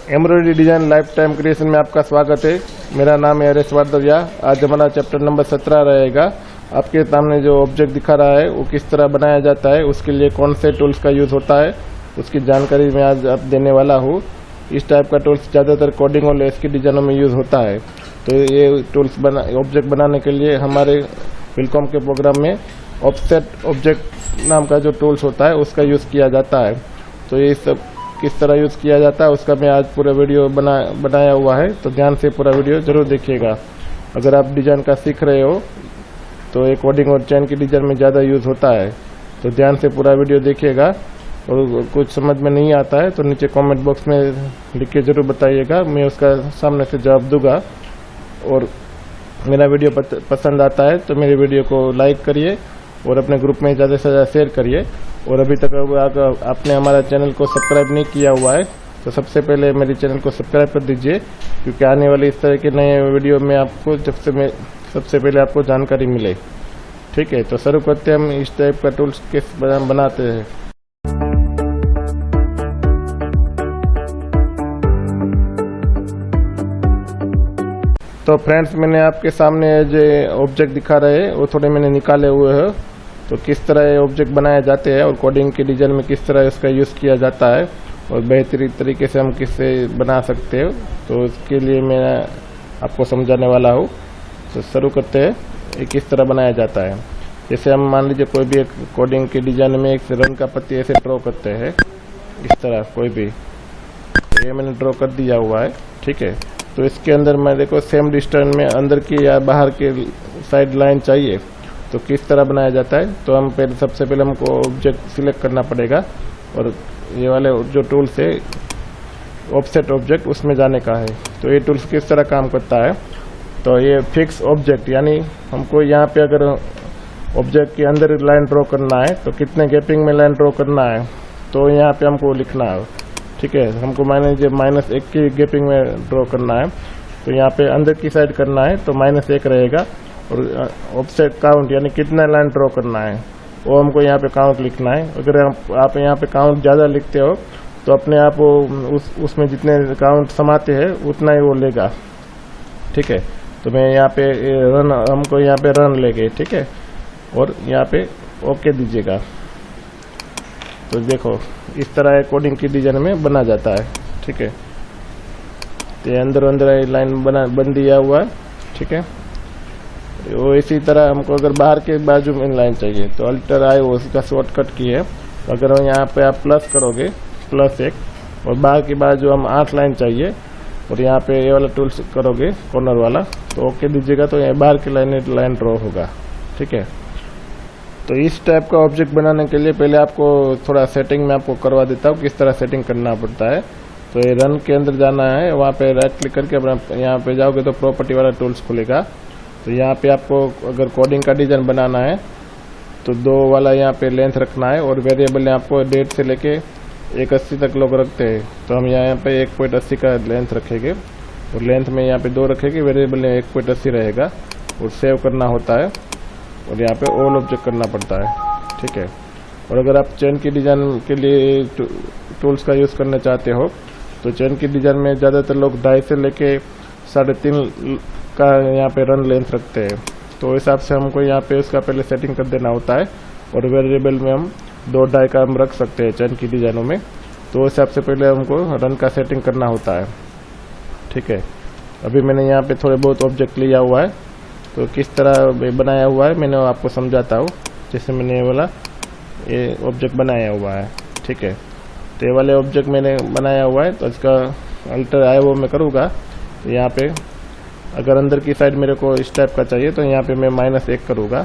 Embroidery design life time creation में आपका स्वागत है। मेरा नाम है हरेश वार्दविया। आज हमारा चैप्टर नंबर 17 रहेगा। आपके सामने जो ऑब्जेक्ट दिखा रहा है वो किस तरह बनाया जाता है, उसके लिए कौन से टूल्स का यूज़ होता है, उसकी जानकारी मैं आज आप देने वाला हूँ। इस टाइप का टूल्स ज़्यादातर कोडिंग और लेस की डिजाइनों में यूज़ होता है। तो ये टूल्स ऑब्जेक्ट बनाने के लिए हमारे विलकॉम के प्रोग्राम में ऑफसेट ऑब्जेक्ट नाम का जो टूल्स होता है उसका यूज़ किया जाता है। तो ये सब किस तरह यूज़ किया जाता है उसका मैं आज पूरा वीडियो बनाया हुआ है, तो ध्यान से पूरा वीडियो जरूर देखिएगा। अगर आप डिज़ाइन का सीख रहे हो तो ये कोडिंग और चैन की डिज़ाइन में ज़्यादा यूज़ होता है, तो ध्यान से पूरा वीडियो देखिएगा। और कुछ समझ में नहीं आता है तो नीचे कमेंट बॉक्स में लिख के ज़रूर बताइएगा, मैं उसका सामने से जवाब दूंगा। और मेरा वीडियो पसंद आता है तो मेरे वीडियो को लाइक करिए और अपने ग्रुप में ज़्यादा से ज़्यादा शेयर करिए। और अभी तक आपने हमारा चैनल को सब्सक्राइब नहीं किया हुआ है तो सबसे पहले मेरे चैनल को सब्सक्राइब कर दीजिए, क्योंकि आने वाले इस तरह के नए वीडियो में आपको सबसे पहले आपको जानकारी मिले। ठीक है, तो शुरू करते हैं। हम इस टाइप का टूल्स किस बनाते हैं। तो फ्रेंड्स, मैंने आपके सामने जो ऑब्जेक्ट दिखा रहे हैं वो थोड़े मैंने निकाले हुए हैं। तो किस तरह ये ऑब्जेक्ट बनाए जाते हैं और कोडिंग के डिजाइन में किस तरह इसका यूज़ किया जाता है और बेहतरीन तरीके से हम किससे बना सकते हो, तो इसके लिए मैं आपको समझाने वाला हूँ। तो शुरू करते हैं। ये किस तरह बनाया जाता है। जैसे हम मान लीजिए कोई भी एक कोडिंग के डिजाइन में एक रन का पत्ती ऐसे ड्रॉ करते हैं, इस तरह कोई भी। ये मैंने ड्रॉ कर दिया हुआ है। ठीक है, तो इसके अंदर मैं देखो सेम डिस्टेंस में अंदर की या बाहर की साइड लाइन चाहिए, तो किस तरह बनाया जाता है। तो हम सबसे पहले हमको ऑब्जेक्ट सिलेक्ट करना पड़ेगा और ये वाले जो टूल्स है ऑफसेट ऑब्जेक्ट उसमें जाने का है। तो ये टूल्स किस तरह काम करता है। तो ये फिक्स ऑब्जेक्ट, यानी हमको यहाँ पे अगर ऑब्जेक्ट के अंदर लाइन ड्रॉ करना है तो कितने गैपिंग में लाइन ड्रॉ करना है, तो यहाँ पे हमको लिखना है। ठीक है, हमको -1 की गैपिंग में ड्रॉ करना है, तो यहाँ पे अंदर की साइड करना है तो -1 रहेगा। और ऑफसेट काउंट यानी कितना लाइन ड्रॉ करना है वो हमको यहाँ पे काउंट लिखना है। अगर आप यहाँ पे काउंट ज़्यादा लिखते हो तो अपने आप वो उसमें जितने काउंट समाते हैं उतना ही वो लेगा। ठीक है, तो मैं यहाँ पे हमको यहाँ पे रन लेंगे। ठीक है, और यहाँ पे ओके दीजिएगा। तो देखो इस तरह कोडिंग की डिजाइन में बना जाता है। ठीक है, तो अंदर लाइन बन दिया हुआ है। ठीक है, वो इसी तरह हमको अगर बाहर के बाजू में लाइन चाहिए तो अल्टर आई वो उसका शॉर्टकट की है। अगर यहाँ पे आप प्लस करोगे +1 और बाहर की बाजू हम 8 लाइन चाहिए और यहाँ पे ये वाला टूल्स करोगे कॉर्नर वाला तो ओके दीजिएगा, तो ये बाहर की लाइन ड्रॉ होगा। ठीक है, तो इस टाइप का ऑब्जेक्ट बनाने के लिए पहले आपको थोड़ा सेटिंग में आपको करवा देता हूँ किस तरह सेटिंग करना पड़ता है। तो ये रन के अंदर जाना है, वहाँ पे राइट क्लिक करके अपना यहाँ पे जाओगे तो प्रॉपर्टी वाला टूल्स खुलेगा। तो यहाँ पे आपको अगर कोडिंग का डिजाइन बनाना है तो 2 वाला यहाँ पे लेंथ रखना है और वेरिएबल आपको 1.5 से लेके 1.80 तक लोग रखते हैं, तो हम यहाँ पे 1.80 का लेंथ रखेंगे और लेंथ में यहाँ पे 2 रखेंगे, वेरिएबल में 1.80 रहेगा और सेव करना होता है और यहाँ पे ऑल ऑब्जेक्ट करना पड़ता है। ठीक है, और अगर आप चेन की डिजाइन के लिए टूल्स का यूज़ करना चाहते हो तो चेन की डिजाइन में ज़्यादातर लोग 2.5 से लेके 3.5 का यहाँ पे रन लेंथ रखते हैं, तो इस हिसाब से हमको यहाँ पे उसका पहले सेटिंग कर देना होता है। और वेरिएबल में हम 2.5 का हम रख सकते हैं चैन की डिजाइनों में, तो उस हिसाब से पहले हमको रन का सेटिंग करना होता है। ठीक है, अभी मैंने यहाँ पे थोड़े बहुत ऑब्जेक्ट लिया हुआ है, तो किस तरह बनाया हुआ है मैंने आपको समझाता हूँ। जैसे मैंने ये ऑब्जेक्ट बनाया हुआ है। ठीक है, तो ये वाले ऑब्जेक्ट मैंने बनाया हुआ है, तो इसका अल्टर आया वो मैं करूँगा। तो यहाँ पे अगर अंदर की साइड मेरे को इस टाइप का चाहिए तो यहाँ पे मैं -1 करूँगा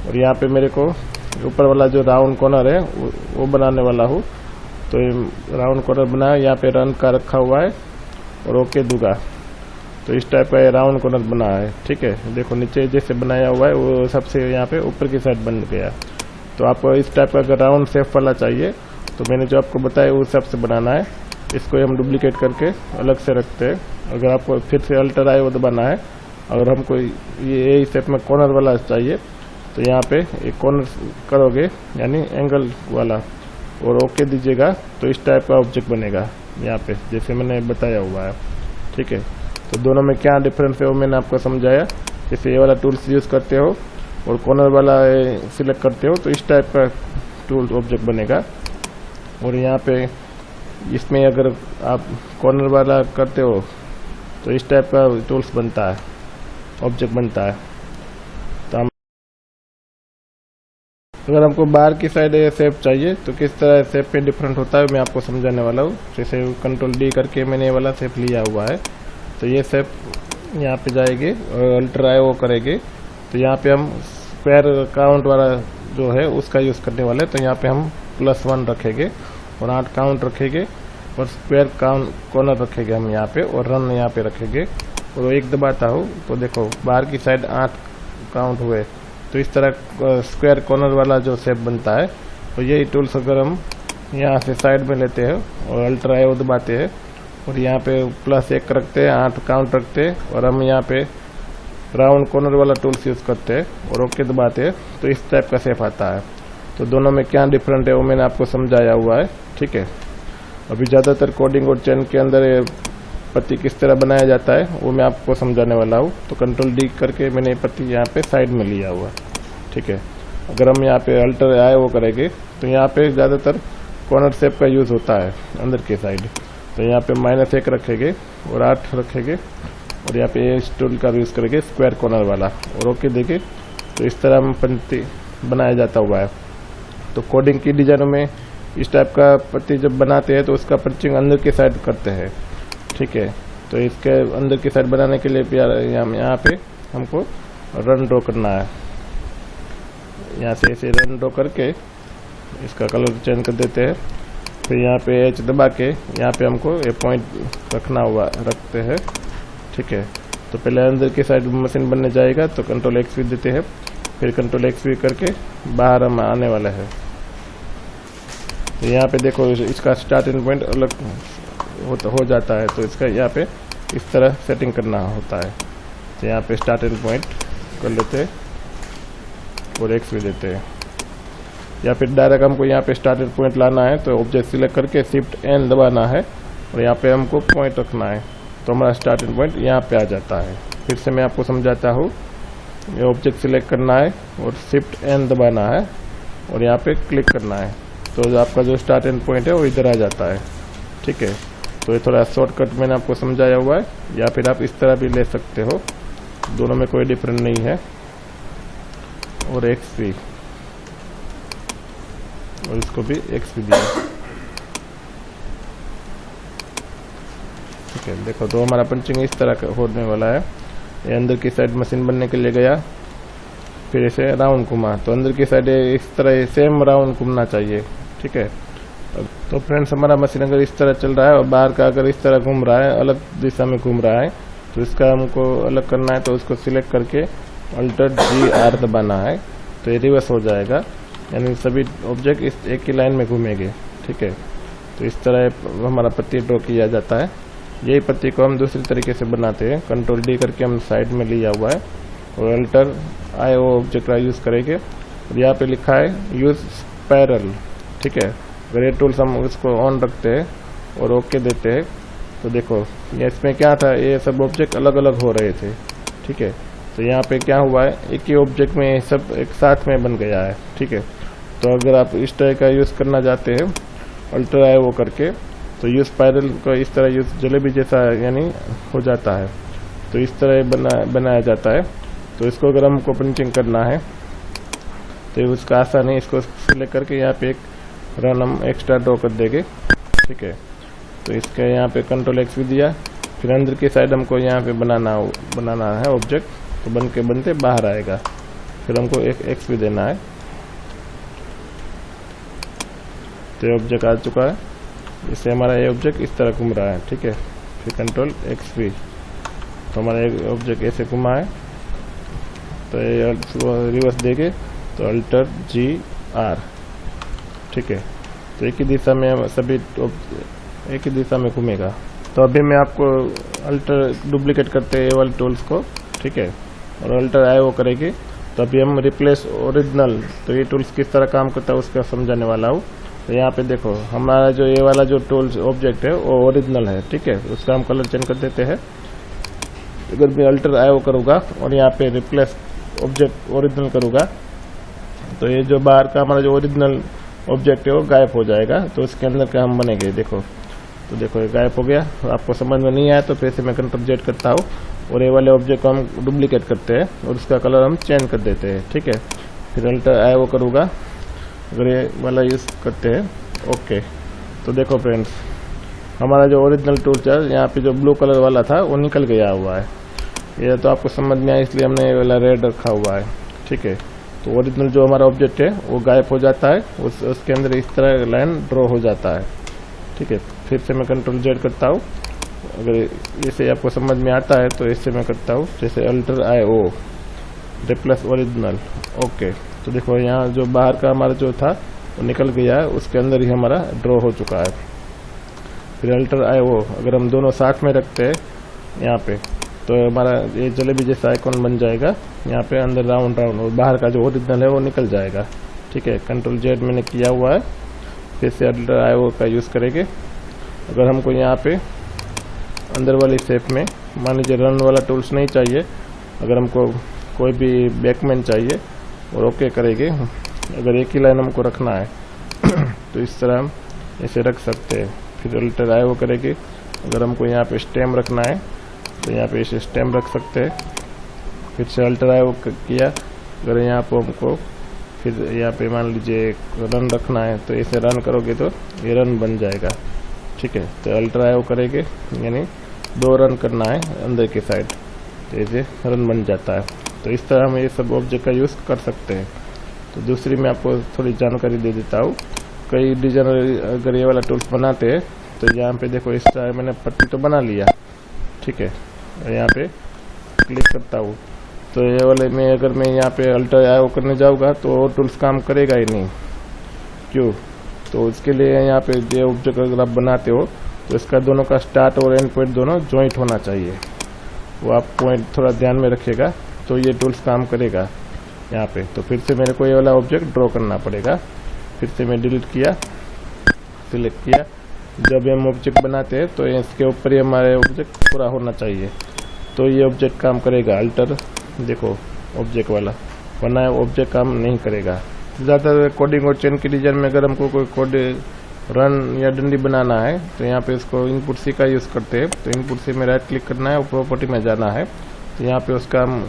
और यहाँ पे मेरे को ऊपर वाला जो राउंड कॉर्नर है वो बनाने वाला हूँ। तो राउंड कॉर्नर बनाया, यहाँ पे रन का रखा हुआ है और ओके दूंगा, तो इस टाइप का ये राउंड कॉर्नर बना है। ठीक है, देखो नीचे जैसे बनाया हुआ है वो सबसे यहाँ पे ऊपर की साइड बन गया। तो आपको इस टाइप का अगर राउंड शेप वाला चाहिए तो मैंने जो आपको बताया उस हिसाब से बनाना है। इसको हम डुप्लीकेट करके अलग से रखते हैं। अगर आपको फिर से अल्टर आए वो दबाना है। अगर हमको ये स्टेप में कॉर्नर वाला चाहिए तो यहाँ पे एक कॉर्नर करोगे यानी एंगल वाला और ओके दीजिएगा, तो इस टाइप का ऑब्जेक्ट बनेगा। यहाँ पे जैसे मैंने बताया हुआ है। ठीक है, तो दोनों में क्या डिफरेंस है वो मैंने आपको समझाया। जैसे ये वाला टूल्स यूज़ करते हो और कॉर्नर वाला सिलेक्ट करते हो तो इस टाइप का टूल ऑब्जेक्ट बनेगा। और यहाँ पे इसमें अगर आप कॉर्नर वाला करते हो तो इस टाइप का टूल्स बनता है, ऑब्जेक्ट बनता है। तो हम अगर हमको बाहर की साइड शेप चाहिए तो किस तरह शेप पे डिफरेंट होता है मैं आपको समझाने वाला हूँ। जैसे कंट्रोल डी करके मैंने ये वाला शेप लिया हुआ है, तो ये शेप यहाँ पे जाएगी और अल्टर आई वो करेंगे तो यहाँ पे हम स्क्वायर काउंट वाला जो है उसका यूज़ करने वाले। तो यहाँ पे हम +1 रखेंगे और 8 काउंट रखेंगे और स्क्वायर काउंट कॉर्नर रखेंगे हम यहाँ पे और रन यहाँ पे रखेंगे और 1 दबाता हूँ तो देखो बाहर की साइड 8 काउंट हुए। तो इस तरह स्क्वायर कॉर्नर वाला जो शेप बनता है। तो यही टूल्स अगर हम यहाँ से साइड में लेते हैं और अल्टर आई दबाते हैं और यहाँ पे +1 रखते हैं, 8 काउंट रखते हैं और हम यहाँ पे राउंड कॉर्नर वाला टूल्स यूज़ करते हैं और ओके दबाते हैं तो इस टाइप का शेप आता है। तो दोनों में क्या डिफरेंट है वो मैंने आपको समझाया हुआ है। ठीक है, अभी ज़्यादातर कोडिंग और चैन के अंदर ये पत्ती किस तरह बनाया जाता है वो मैं आपको समझाने वाला हूँ। तो कंट्रोल डी करके मैंने पत्ती यहाँ पे साइड में लिया हुआ। ठीक है, अगर हम यहाँ पे अल्टर आए वो करेंगे तो यहाँ पे ज़्यादातर कॉर्नर शेप का यूज़ होता है अंदर की साइड। तो यहाँ पे -1 रखेंगे और 8 रखेंगे और यहाँ पे इस टूल का यूज़ करेंगे स्क्वायर कॉर्नर वाला और ओके देंगे तो इस तरह हम पत्ती बनाया जाता हुआ है। तो कोडिंग की डिजाइनों में इस टाइप का पत्ती जब बनाते हैं तो उसका पंचिंग अंदर की साइड करते हैं। ठीक है, तो इसके अंदर की साइड बनाने के लिए यहाँ पे हमको रन ड्रॉ करना है। यहाँ से ऐसे रन ड्रॉ करके इसका कलर चेंज कर देते हैं। फिर यहाँ पे H दबा के यहाँ पे हमको ये पॉइंट रखना हुआ रखते हैं। ठीक है, तो पहले अंदर की साइड मशीन बनने जाएगा तो कंट्रोल X भी देते हैं, फिर कंट्रोल X भी करके बाहर हम आने वाला है। तो यहाँ पे देखो इसका स्टार्ट एंड पॉइंट अलग हो जाता है। तो इसका यहाँ पे इस तरह सेटिंग करना होता है। तो यहाँ पे स्टार्ट एंड पॉइंट कर लेते हैं और X भी देते हैं, या फिर डायरेक्ट हमको यहाँ पे स्टार्ट एंड पॉइंट लाना है तो ऑब्जेक्ट सिलेक्ट करके Shift N दबाना है और यहाँ पे हमको पॉइंट रखना है तो हमारा स्टार्ट एंड पॉइंट यहाँ पे आ जाता है। फिर से मैं आपको समझाता हूँ, ये ऑब्जेक्ट सिलेक्ट करना है और Shift N दबाना है और यहाँ पे क्लिक करना है तो आपका जो स्टार्ट एंड पॉइंट है वो इधर आ जाता है। ठीक है, तो ये थोड़ा शॉर्टकट मैंने आपको समझाया हुआ है, या फिर आप इस तरह भी ले सकते हो, दोनों में कोई डिफरेंस नहीं है। और X भी और इसको भी X भी दिया। ठीक है, देखो तो हमारा पंचिंग इस तरह का होने वाला है। ये अंदर की साइड मशीन बनने के लिए गया, फिर इसे राउंड घुमा तो अंदर की साइड इस तरह सेम राउंड घूमना चाहिए। ठीक है, तो फ्रेंड्स हमारा मशीन अगर इस तरह चल रहा है और बाहर का अगर इस तरह घूम रहा है, अलग दिशा में घूम रहा है, तो इसका हमको अलग करना है। तो उसको सिलेक्ट करके अल्टर GR दबाना है तो ये रिवर्स हो जाएगा, यानी सभी ऑब्जेक्ट इस एक ही लाइन में घूमेंगे। ठीक है, तो इस तरह हमारा पत्ती ड्रॉ किया जाता है। यही पत्ती को हम दूसरी तरीके से बनाते हैं। कंट्रोल D करके हम साइड में लिया हुआ है और अल्टर I वो ऑब्जेक्ट का यूज़ करेंगे और यहाँ पे लिखा है यूज़ स्पायरल। ठीक है, अगर ये टूल्स हम उसको ऑन रखते हैं और ओके देते हैं तो देखो ये इसमें क्या था, ये सब ऑब्जेक्ट अलग अलग हो रहे थे। ठीक है, तो यहाँ पे क्या हुआ है, एक ही ऑब्जेक्ट में सब एक साथ में बन गया है। ठीक है, तो अगर आप इस तरह का यूज़ करना चाहते हैं अल्टर आई वो करके तो यूज़ स्पायरल को इस तरह यूज़ जलेबी जैसा यानी हो जाता है। तो इस तरह बनाया जाता है। तो इसको अगर हमको प्रिंटिंग करना है तो उसका आसान है, इसको सिलेक्ट करके यहाँ पे एक रन हम एक्स्ट्रा ड्रॉ कर देंगे। ठीक है, तो इसके यहाँ पे कंट्रोल X भी दिया, फिर अंदर की साइड हमको यहाँ पे बनाना है ऑब्जेक्ट, तो बनते बाहर आएगा। फिर हमको एक X भी देना है तो ये ऑब्जेक्ट आ चुका है। इससे हमारा ये ऑब्जेक्ट इस तरह घूम रहा है। ठीक है, फिर कंट्रोल X भी, तो हमारा एक ऑब्जेक्ट ऐसे घुमा है तो ये रिवर्स देंगे तो अल्टर GR। ठीक है, तो एक ही दिशा में सभी एक ही दिशा में घूमेगा। तो अभी मैं आपको अल्टर डुप्लीकेट करते हैं ये वाले टूल्स को। ठीक है, और अल्टर आई वो करेंगे तो अभी हम रिप्लेस ओरिजिनल, तो ये टूल्स किस तरह काम करता है उसका समझाने वाला हूँ। तो यहाँ पे देखो हमारा जो ये वाला जो टूल्स ऑब्जेक्ट है वो ओरिजिनल है, ठीक है। उसका हम कलर चेंज कर देते हैं। अगर मैं अल्टर आयो करूँगा और यहाँ पे रिप्लेस ऑब्जेक्ट ओरिजिनल करूँगा तो ये जो बाहर का हमारा जो ओरिजिनल ऑब्जेक्ट है वो गायब हो जाएगा। तो इसके अंदर का हम बनेंगे, देखो तो देखो ये गायब हो गया। तो आपको समझ में नहीं आया तो फिर से मैं कंट्रोल जेड करता हूँ और ये वाले ऑब्जेक्ट को हम डुप्लीकेट करते हैं और उसका कलर हम चेंज कर देते हैं, ठीक है। फिर अल्टर आयो करूँगा, अगर ये वाला यूज़ करते हैं, ओके। तो देखो फ्रेंड्स हमारा जो ओरिजिनल टूल था यहाँ पे जो ब्लू कलर वाला था वो निकल गया हुआ है। ये तो आपको समझ में आया इसलिए हमने ये वाला रेड रखा हुआ है, ठीक है। तो ओरिजिनल जो हमारा ऑब्जेक्ट है वो गायब हो जाता है, उसके अंदर इस तरह लाइन ड्रॉ हो जाता है, ठीक है। फिर से मैं कंट्रोल जेड करता हूँ। अगर इसे आपको समझ में आता है तो इससे मैं करता हूँ, जैसे अल्टर आई ओ रिप्लेस ओरिजिनल, ओके। तो देखो यहाँ जो बाहर का हमारा जो था वो निकल गया है, उसके अंदर ही हमारा ड्रॉ हो चुका है। फिर अल्टर आई ओ अगर हम दोनों साथ में रखते हैं यहाँ पे तो हमारा ये जलेबी जैसा आइकॉन बन जाएगा यहाँ पे अंदर राउंड राउंड, और बाहर का जो ओरिजिनल है वो निकल जाएगा, ठीक है। कंट्रोल जेड मैंने किया हुआ है। फिर से अल्टर आई ओ का यूज़ करेंगे। अगर हमको यहाँ पे अंदर वाली शेप में मान लीजिए रन वाला टूल्स नहीं चाहिए, अगर हमको कोई भी बैकमैन चाहिए और ओके करेंगे, अगर एक ही लाइन हमको रखना है तो इस तरह हम इसे रख सकते हैं। फिर अल्टर आई ओ करेंगे। अगर हमको यहाँ पे स्टेम रखना है तो यहाँ पे इसे स्टेम रख सकते हैं। फिर से अल्टर आई ओ किया। अगर यहाँ पे हमको फिर यहाँ पे मान लीजिए रन रखना है तो इसे रन करोगे तो ये रन बन जाएगा, ठीक है। तो अल्टर आई ओ करेंगे, यानी 2 रन करना है अंदर की साइड, तो इसे रन बन जाता है। तो इस तरह हम ये सब ऑब्जेक्ट का यूज़ कर सकते हैं। तो दूसरी मैं आपको थोड़ी जानकारी दे देता हूँ। कई डिजाइनर अगर ये वाला टूल्स बनाते हैं तो यहाँ पे देखो इस तरह मैंने पट्टी तो बना लिया, ठीक है। और यहाँ पे क्लिक करता हूँ तो ये वाले में अगर मैं यहाँ पे अल्टर आई ओ करने जाऊँगा तो वो टूल्स काम करेगा ही नहीं, क्यों? तो इसके लिए यहाँ पे ये ऑब्जेक्ट अगर आप बनाते हो तो इसका दोनों का स्टार्ट और एंड पॉइंट दोनों जॉइंट होना चाहिए। वो आप पॉइंट थोड़ा ध्यान में रखिएगा तो ये टूल्स काम करेगा यहाँ पे। तो फिर से मेरे को ये वाला ऑब्जेक्ट ड्रॉ करना पड़ेगा। फिर से मैं डिलीट किया, सिलेक्ट किया। जब हम ऑब्जेक्ट बनाते हैं तो इसके ऊपर ही हमारे ऑब्जेक्ट पूरा होना चाहिए, तो ये ऑब्जेक्ट काम करेगा। अल्टर देखो ऑब्जेक्ट वाला, वरना ऑब्जेक्ट काम नहीं करेगा। ज़्यादातर कोडिंग और चेन की डिजाइन में अगर हमको कोई कोड रन या डंडी बनाना है तो यहाँ पे इसको इनपुट सी का यूज़ करते हैं। तो इनपुट सी में राइट क्लिक करना है और प्रॉपर्टी में जाना है। तो यहाँ पे उसका हम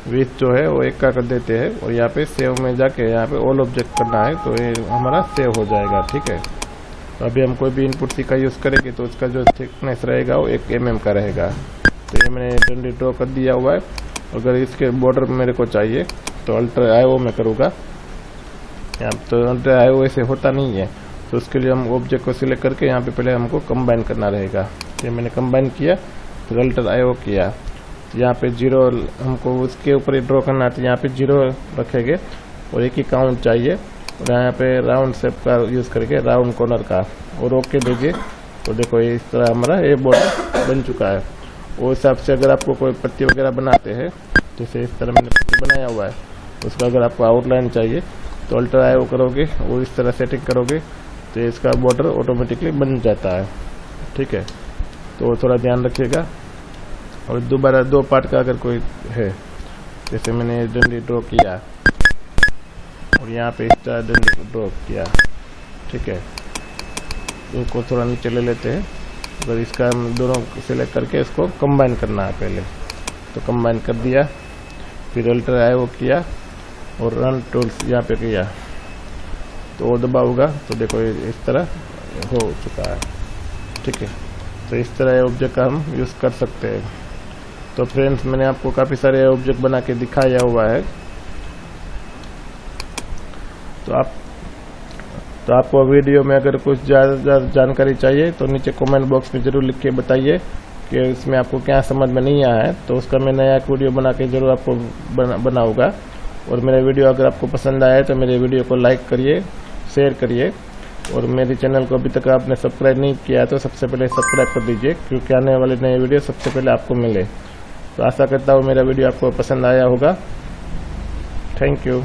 विथ जो है वो 1 का कर देते हैं और यहाँ पे सेव में जाके यहाँ पे ऑल ऑब्जेक्ट करना है तो ये हमारा सेव हो जाएगा, ठीक है। तो अभी हम कोई भी इनपुट सी का यूज़ करेंगे तो उसका जो थिकनेस रहेगा वो 1 mm का रहेगा। तो ये मैंने डंडी ड्रॉ कर दिया हुआ है। अगर इसके बॉर्डर मेरे को चाहिए तो अल्टर आई ओ में करूँगा। यहाँ तो अल्टर आई ओ ऐसे होता नहीं है, तो उसके लिए हम ऑब्जेक्ट को सिलेक्ट करके यहाँ पे पहले हमको कंबाइन करना रहेगा। ये मैंने कंबाइन किया, फिर अल्टर आई ओ किया। यहाँ पे 0 हमको उसके ऊपर ही ड्रॉ करना है तो यहाँ पे 0 रखेंगे और एक ही काउंट चाहिए। और यहाँ पे राउंड शेप का यूज़ करके राउंड कॉर्नर का और ओके दीजिए। तो देखो इस तरह हमारा ये बॉर्डर बन चुका है। वो हिसाब से अगर आपको कोई पत्ती वगैरह बनाते हैं, जैसे इस तरह मैंने पत्ती बनाया हुआ है, उसका अगर आपको आउटलाइन चाहिए तो अल्टर आई ओ करोगे, वो इस तरह सेटिंग करोगे तो इसका बॉर्डर ऑटोमेटिकली बन जाता है, ठीक है। तो थोड़ा ध्यान रखिएगा। और दोबारा 2 पार्ट का अगर कोई है, जैसे मैंने डंडी ड्रॉ किया और यहाँ पे इस तरह डंडी ड्रॉ किया, ठीक है। इनको थोड़ा नीचे ले लेते हैं। अगर इसका हम दोनों सिलेक्ट करके इसको कंबाइन करना है पहले, तो कंबाइन कर दिया। फिर अल्टर आई ओ किया और रन टूल्स यहाँ पे किया तो वो दबाऊंगा तो देखो इस तरह हो चुका है, ठीक है। तो इस तरह ऑब्जेक्ट का हम यूज़ कर सकते हैं। तो फ्रेंड्स मैंने आपको काफ़ी सारे ऑब्जेक्ट बना के दिखाया हुआ है। तो आपको वीडियो में अगर कुछ ज़्यादा जानकारी चाहिए तो नीचे कमेंट बॉक्स में ज़रूर लिख के बताइए कि इसमें आपको क्या समझ में नहीं आया है। तो उसका मैं नया वीडियो बना के ज़रूर आपको बनाऊँगा। और मेरा वीडियो अगर आपको पसंद आया तो मेरे वीडियो को लाइक करिए, शेयर करिए। और मेरे चैनल को अभी तक आपने सब्सक्राइब नहीं किया तो सबसे पहले सब्सक्राइब कर दीजिए, क्योंकि आने वाले नए वीडियो सबसे पहले आपको मिले। तो आशा करता हूँ मेरा वीडियो आपको पसंद आया होगा। Thank you.